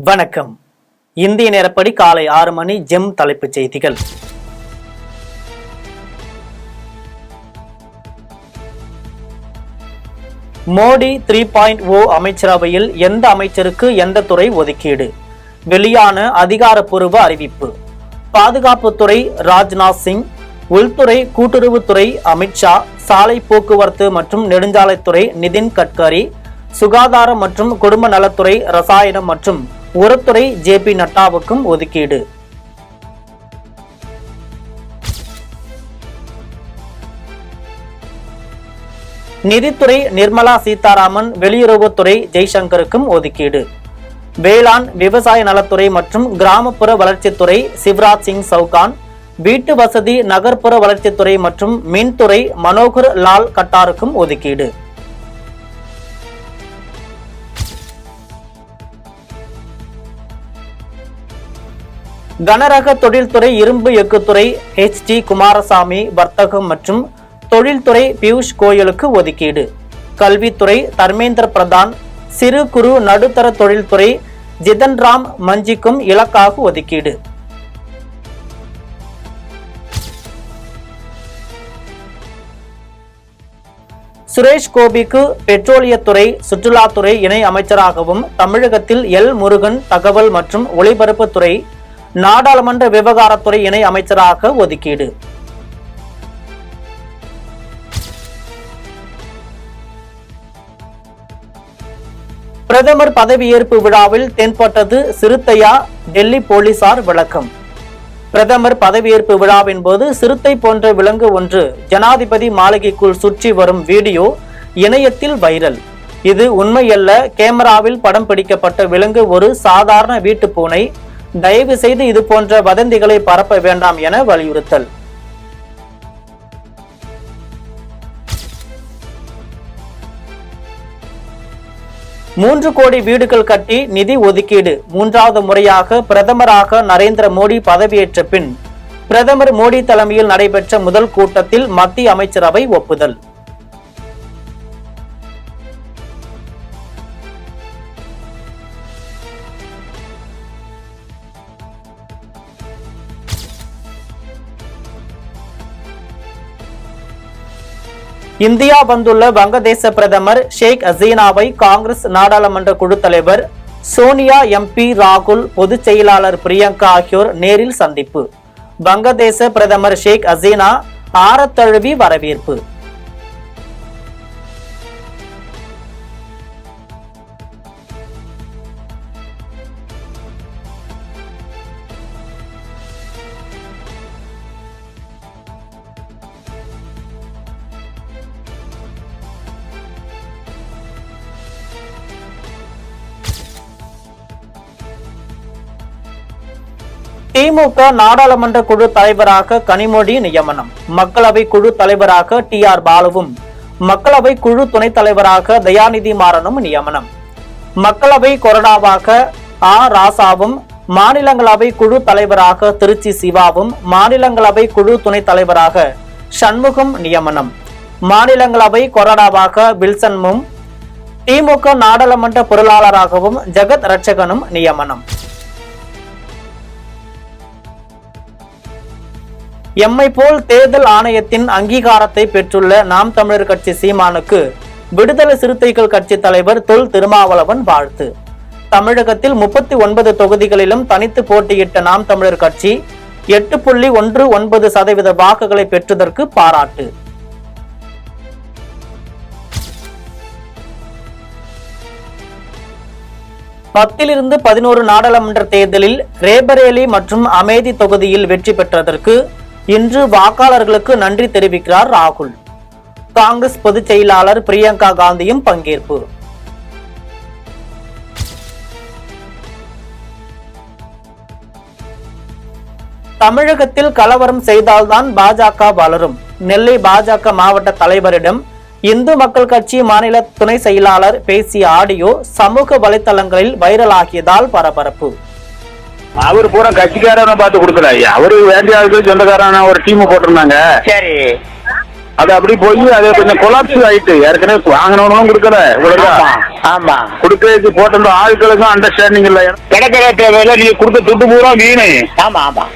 வணக்கம். இந்திய நேரப்படி காலை 6 மணி. ஜெம் தலைப்புச் செய்திகள். மோடி 3.0 அமைச்சரவையில் எந்த அமைச்சருக்கு எந்த துறை ஒதுக்கீடு? வெளியான அதிகாரப்பூர்வ அறிவிப்பு. பாதுகாப்புத்துறை ராஜ்நாத் சிங், உள்துறை கூட்டுறவுத்துறை அமித்ஷா, சாலை போக்குவரத்து மற்றும் நெடுஞ்சாலைத்துறை நிதின் கட்கரி, சுகாதாரம் மற்றும் குடும்ப நலத்துறை, ரசாயனம் மற்றும் உரத்துறை ஜே.பி. நட்டாவுக்கும் ஒதுக்கீடு. நிதித்துறை நிர்மலா சீதாராமன், வெளியுறவுத்துறை ஜெய்சங்கருக்கும் ஒதுக்கீடு. வேளாண் விவசாய நலத்துறை மற்றும் கிராமப்புற வளர்ச்சித்துறை சிவராஜ் சிங் சௌகான், வீட்டு வசதி நகர்ப்புற வளர்ச்சித்துறை மற்றும் மின்துறை மனோகர் லால் கட்டாருக்கும் ஒதுக்கீடு. கனரக தொழில்துறை இரும்பு எஃகுத்துறை H.D. குமாரசாமி, வர்த்தகம் மற்றும் தொழில்துறை பியூஷ் கோயலுக்கு ஒதுக்கீடு. கல்வித்துறை தர்மேந்திர பிரதான், சிறு குறு நடுத்தர தொழில்துறை ஜிதன் ராம் மஞ்சிக்கும் இலக்காக ஒதுக்கீடு. சுரேஷ் கோபிக்கு பெட்ரோலியத்துறை சுற்றுலாத்துறை இணை அமைச்சராகவும், தமிழகத்தில் எல் முருகன் தகவல் மற்றும் ஒலிபரப்புத்துறை நாடாளுமன்ற விவகாரத்துறை இணை அமைச்சராக ஒதுக்கீடு. பிரதமர் பதவியேற்பு விழாவில் தென்பட்டது சிறுத்தையா? டெல்லி போலீசார் விளக்கம். பிரதமர் பதவியேற்பு விழாவின் போது சிறுத்தை போன்ற விலங்கு ஒன்று ஜனாதிபதி மாளிகைக்குள் சுற்றி வரும் வீடியோ இணையத்தில் வைரல். இது உண்மையல்ல, கேமராவில் படம் பிடிக்கப்பட்ட விலங்கு ஒரு சாதாரண வீட்டு பூனை. தயவு செய்து இது போன்ற வதந்திகளை பரப்ப வேண்டாம் என வலியுறுத்தல். மூன்று கோடி வீடுகள் கட்டி நிதி ஒதுக்கீடு. மூன்றாவது முறையாக பிரதமராக நரேந்திர மோடி பதவியேற்ற பின் பிரதமர் மோடி தலைமையில் நடைபெற்ற முதல் கூட்டத்தில் மத்திய அமைச்சரவை ஒப்புதல். இந்தியா வந்துள்ள வங்கதேச பிரதமர் ஷேக் ஹசீனாவை காங்கிரஸ் நாடாளுமன்ற குழு தலைவர் சோனியா, MP ராகுல், பொதுச் செயலாளர் பிரியங்கா ஆகியோர் நேரில் சந்திப்பு. வங்கதேச பிரதமர் ஷேக் ஹசீனா ஆரத்தழுவி வரவேற்பு. திமுக நாடாளுமன்ற குழு தலைவராக கனிமொழி நியமனம். மக்களவை குழு தலைவராக TR பாலுவும், மக்களவை குழு துணைத் தலைவராக தயாநிதி மாறனும் நியமனம். மக்களவை கொறடாவாக ராசாவும், மாநிலங்களவை குழு தலைவராக திருச்சி சிவாவும், மாநிலங்களவை குழு துணைத் தலைவராக சண்முகம் நியமனம். மாநிலங்களவை கொறடாவாக வில்சன்மும், திமுக நாடாளுமன்ற பொருளாளராகவும் ஜெகத் ரட்சகனும் நியமனம். எம்மை போல் தேர்தல் ஆணையத்தின் அங்கீகாரத்தை பெற்றுள்ள நாம் தமிழர் கட்சி சீமானுக்கு விடுதலை சிறுத்தைகள் கட்சி தலைவர் தொல் திருமாவளவன் வாழ்த்து. தமிழகத்தில் 39 தொகுதிகளிலும் தனித்து போட்டியிட்ட நாம் தமிழர் கட்சி 8.19% வாக்குகளை பெற்றதற்கு பாராட்டு. பத்திலிருந்து 11 நாடாளுமன்ற தேர்தலில் ரேபரேலி மற்றும் அமேதி தொகுதியில் வெற்றி பெற்றதற்கு இன்று வாக்காளர்களுக்கு நன்றி தெரிவிக்கிறார் ராகுல். காங்கிரஸ் பொதுச் செயலாளர் பிரியங்கா காந்தியும் பங்கேற்பு. தமிழகத்தில் கலவரம் செய்தால்தான் பாஜக வளரும். நெல்லை பாஜக மாவட்ட தலைவரிடம் இந்து மக்கள் கட்சி மாநில துணை செயலாளர் பேசிய ஆடியோ சமூக வலைதளங்களில் வைரலாகியதால் பரபரப்பு. அவரு பூரா கட்சிக்காரனை பார்த்து கொடுக்கல, அவரு வேண்டிய ஆளுக்கு சொந்தக்காரன ஒரு டீம் போட்டிருந்தாங்க. சரி, அது அப்படி போய் அது கொஞ்சம் கொலாப்ஸ் ஆயிட்டு ஏற்கனவே வாங்கினவனும் கொடுக்கல இவ்வளவுதான். ஆமா கொடுக்கறதுக்கு போட்ட ஆட்களுக்கும் அண்டர்ஸ்டாண்டிங் இல்ல. கிடக்கிற தேவையில்ல, நீங்க கொடுத்த துட்டு பூரா வீணு. ஆமா ஆமா.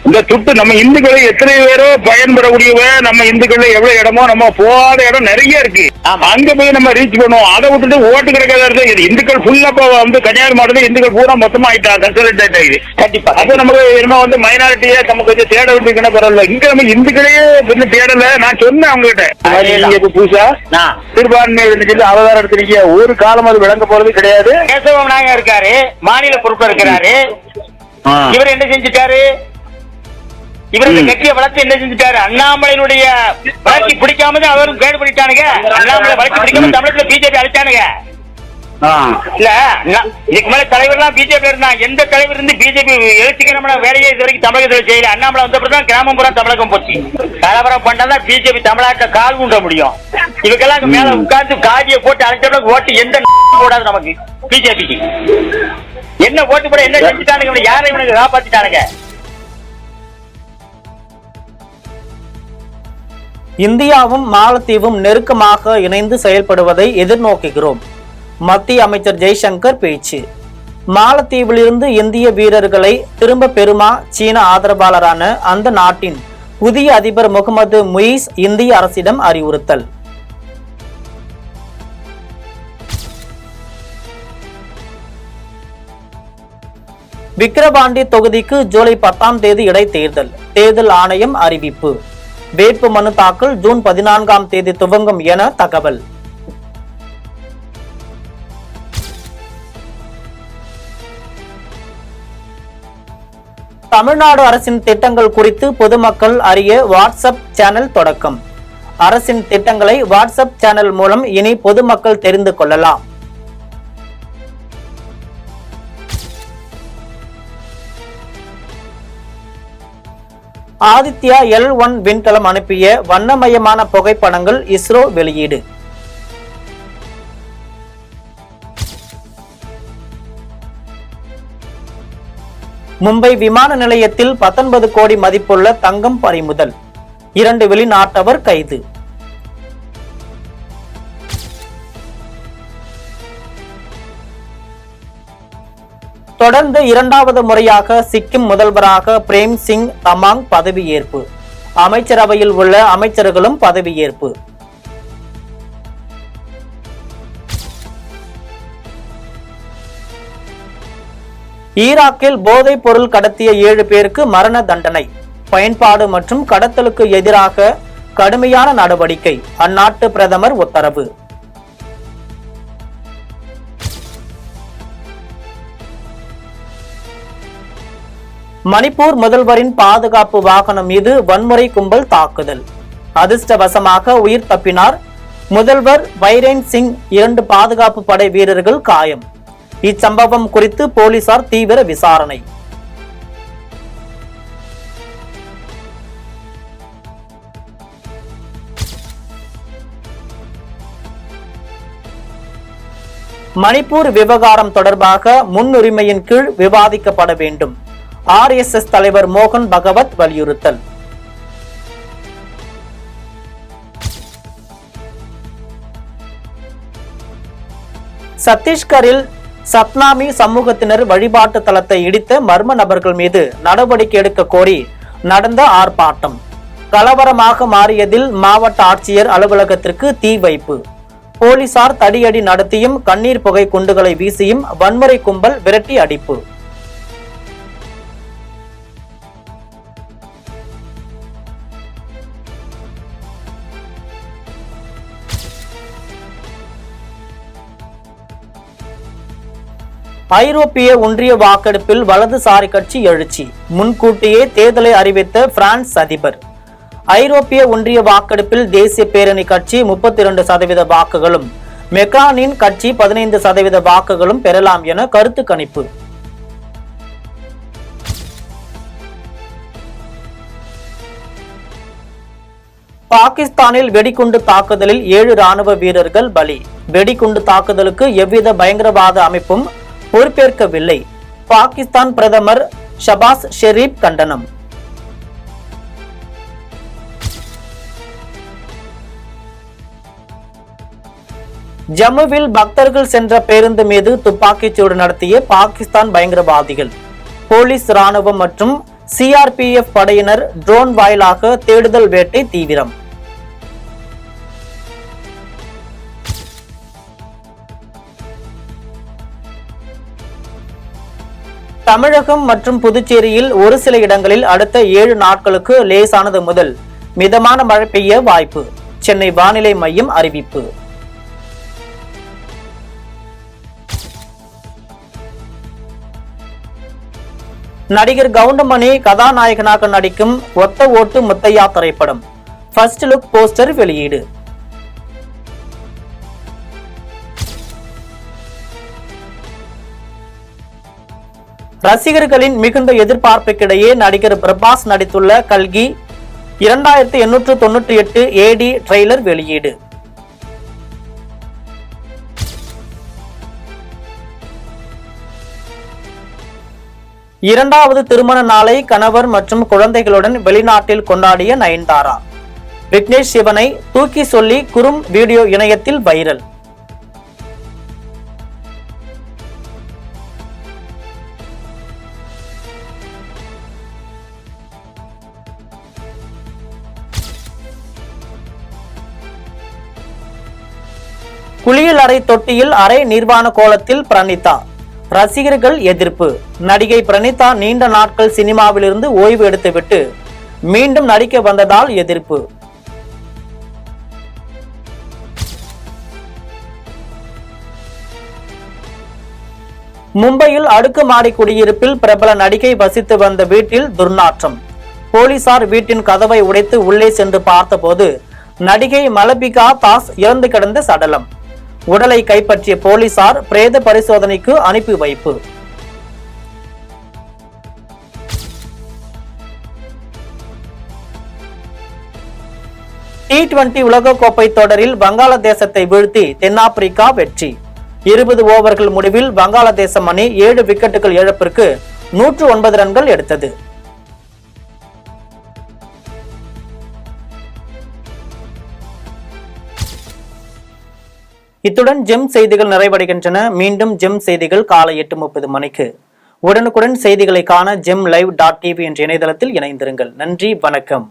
இந்த துட்டு நம்ம இந்துக்களை எத்தனை பேரோ பயன்படக்கூடியவ, நம்ம இந்துக்கள் எவ்வளவு இடமோ நம்ம போகாத இடம் நிறைய இருக்கு. அங்க போய் நம்ம ரீச் பண்ணுவோம். அதை விட்டுட்டு ஓட்டு கிடைக்காத இந்துக்கள் ஃபுல்லா வந்து கன்னியாகுமரி மாவட்டத்தில் இந்துக்கள் பூரா மொத்தமா ஆயிட்டா கன்சல்ட் ஆயிட்டாங்க. கண்டிப்பா. அப்ப நமக்கு என்ன வந்து மைனாரிட்டியே நமக்கு கொஞ்சம் தேட வேண்டிய பரவாயில்ல. இங்க நம்ம இந்துக்களையே கொஞ்சம் தேடல. நான் சொன்னேன் அவங்க கிட்ட, நீங்க புதுசா சிறுபான்மை சொல்லி அவதாரம் எடுத்துருக்கீங்க, ஒரு காலம் அது விளங்க போறது கிடையாது. கேசவ நாயகர் இருக்காரு, மாநில பொறுப்பு இருக்கிறாரு. இவர் என்ன செஞ்சுட்டாரு? இவருடைய கட்சியை வளர்த்து என்ன செஞ்சுட்டாரு? அண்ணாமலையினுடைய வளர்ச்சி பிடிக்காம அவரும் கேடு பண்ணிட்டானுங்க. அண்ணாமலை வளர்ச்சி பிடிக்காம தமிழகத்துல பிஜேபி அழைச்சானுங்க. இல்ல இதுக்கு மேல தலைவர்லாம் பிஜேபி இருந்தான். எந்த தலைவர் இருந்து பிஜேபி எழுச்சிக்கிற வேலையை இது வரைக்கும் தமிழகத்தில் செய்யல. அண்ணாமலை வந்தப்பதான் கிராமம் பூரா தமிழகம் போச்சு. கலவரம் பண்ணாதான் பிஜேபி தமிழ்நாட்டை கால் ஊன்ற முடியும். இவங்கெல்லாம் மேல உட்கார்ந்து காதியை போட்டு அழைச்ச ஓட்டு எந்த போடாது நமக்கு பிஜேபிக்கு. என்ன ஓட்டு போட என்ன செஞ்சுட்டானுங்க? யாரை இவனுக்கு காப்பாத்திட்டானுங்க? இந்தியாவும் மாலத்தீவும் நெருக்கமாக இணைந்து செயல்படுவதை எதிர்நோக்குகிறோம். மத்திய அமைச்சர் ஜெய்சங்கர் பேச்சு. மாலத்தீவிலிருந்து இந்திய வீரர்களை திரும்ப பெறுமா சீன ஆதரவாளரான அந்த நாட்டின் புதிய அதிபர் முகமது முயிஸ் இந்திய அரசிடம் அறிவுறுத்தல். விக்கிரவாண்டி தொகுதிக்கு ஜூலை 10ஆம் தேதி இடைத்தேர்தல். தேர்தல் ஆணையம் அறிவிப்பு. வேட்பு மனு தாக்கல் ஜூன் 14ஆம் தேதி துவங்கும் என தகவல். தமிழ்நாடு அரசின் திட்டங்கள் குறித்து பொதுமக்கள் அறிய வாட்ஸ்அப் சேனல் தொடக்கம். அரசின் திட்டங்களை வாட்ஸ்அப் சேனல் மூலம் இனி பொதுமக்கள் தெரிந்து கொள்ளலாம். ஆதித்யா L1 விண்கலம் அனுப்பிய வண்ணமயமான புகைப்படங்கள் இஸ்ரோ வெளியீடு. மும்பை விமான நிலையத்தில் 19 கோடி மதிப்புள்ள தங்கம் பறிமுதல். 2 வெளிநாட்டவர் கைது. தொடர்ந்து 2வது முறையாக சிக்கிம் முதல்வராக பிரேம் சிங் தமாங் பதவியேற்பு. அமைச்சரவையில் உள்ள அமைச்சர்களும் பதவியேற்பு. ஈராக்கில் போதைப் பொருள் கடத்திய 7 பேருக்கு மரண தண்டனை. பயன்பாடு மற்றும் கடத்தலுக்கு எதிராக கடுமையான நடவடிக்கை. அந்நாட்டு பிரதமர் உத்தரவு. மணிப்பூர் முதல்வரின் பாதுகாப்பு வாகனம் மீது வன்முறை கும்பல் தாக்குதல். அதிர்ஷ்டவசமாக உயிர் தப்பினார் முதல்வர் பைரேன் சிங். 2 பாதுகாப்பு படை வீரர்கள் காயம். இச்சம்பவம் குறித்து போலீசார் தீவிர விசாரணை. மணிப்பூர் விவகாரம் தொடர்பாக முன்னுரிமையின் கீழ் விவாதிக்கப்பட வேண்டும். RSS தலைவர் மோகன் பகவத் வலியுறுத்தல். சத்தீஸ்கரில் சத்னாமி சமூகத்தினர் வழிபாட்டு தலத்தை இடித்த மர்ம நபர்கள் மீது நடவடிக்கை எடுக்க கோரி நடந்த ஆர்ப்பாட்டம் கலவரமாக மாறியதில் மாவட்ட ஆட்சியர் அலுவலகத்திற்கு தீ வைப்பு. போலீசார் தடியடி நடத்தியும் கண்ணீர் புகை குண்டுகளை வீசியும் வன்முறை கும்பல் விரட்டி அடிப்பு. ஐரோப்பிய ஒன்றிய வாக்கெடுப்பில் வலதுசாரி கட்சி எழுச்சி. முன்கூட்டியே தேர்தலை அறிவித்த பிரான்ஸ் அதிபர். ஐரோப்பிய ஒன்றிய வாக்கெடுப்பில் தேசிய பேரணி கட்சி 32% வாக்குகளும் மெக்ரானின் கட்சி 15% வாக்குகளும் பெறலாம் என கருத்து கணிப்பு. பாகிஸ்தானில் வெடிகுண்டு தாக்குதலில் 7 ராணுவ வீரர்கள் பலி. வெடிகுண்டு தாக்குதலுக்கு எவ்வித பயங்கரவாத அமைப்பும் பொறுப்பேற்கவில்லை. பாகிஸ்தான் பிரதமர் ஷபாஸ் ஷெரீப் கண்டனம். ஜம்முவில் பக்தர்கள் சென்ற பேருந்து மீது துப்பாக்கிச்சூடு நடத்திய பாகிஸ்தான் பயங்கரவாதிகள். போலீஸ், ராணுவம் மற்றும் சிஆர்பிஎஃப் படையினர் ட்ரோன் வாயிலாக தேடுதல் வேட்டை தீவிரம். தமிழகம் மற்றும் புதுச்சேரியில் ஒரு சில இடங்களில் அடுத்த 7 நாட்களுக்கு லேசானது முதல் மிதமான மழை பெய்ய வாய்ப்பு. சென்னை வானிலை மையம் அறிவிப்பு. நடிகர் கவுண்டமணி கதாநாயகனாக நடிக்கும் ஒத்த ஓட்டு முத்தையா திரைப்படம் ஃபர்ஸ்ட் லுக் போஸ்டர் வெளியீடு. ரசிகர்களின் மிகுந்த எதிர்பார்ப்புக்கிடையே நடிகர் பிரபாஸ் நடித்துள்ள கல்கி 2898 AD ட்ரெய்லர் வெளியீடு. இரண்டாவது திருமண நாளை கணவர் மற்றும் குழந்தைகளுடன் வெளிநாட்டில் கொண்டாடிய நயன்தாரா. விக்னேஷ் சிவனை தூக்கி சொல்லி குறும் வீடியோ இணையத்தில் வைரல். குளியல் அறை தொட்டியில் அரை நிர்வாண கோலத்தில் பிரணீதா. ரசிகர்கள் எதிர்ப்பு. நடிகை பிரணீதா நீண்ட நாட்கள் சினிமாவிலிருந்து ஓய்வு எடுத்துவிட்டு மீண்டும் நடிக்க வந்ததால் எதிர்ப்பு. மும்பையில் அடுக்குமாடி குடியிருப்பில் பிரபல நடிகை வசித்து வந்த வீட்டில் துர்நாற்றம். போலீசார் வீட்டின் கதவை உடைத்து உள்ளே சென்று பார்த்தபோது நடிகை மலபிகா தாஸ் இறந்து கிடந்த சடலம். உடலை கைப்பற்றிய போலீசார் பிரேத பரிசோதனைக்கு அனுப்பி வைப்பு. T20 உலகக்கோப்பை தொடரில் வங்காளதேசத்தை வீழ்த்தி தென்னாப்பிரிக்கா வெற்றி. 20 ஓவர்கள் முடிவில் வங்காளதேசம் அணி 7 விக்கெட்டுகள் இழப்பிற்கு 109 ரன்கள் எடுத்தது. இத்துடன் ஜெம் செய்திகள் நிறைவடைகின்றன. மீண்டும் ஜெம் செய்திகள் காலை 8:30 மணிக்கு. உடனுக்குடன் செய்திகளை காண GemLive.tv என்ற இணையதளத்தில் இணைந்திருங்கள். நன்றி, வணக்கம்.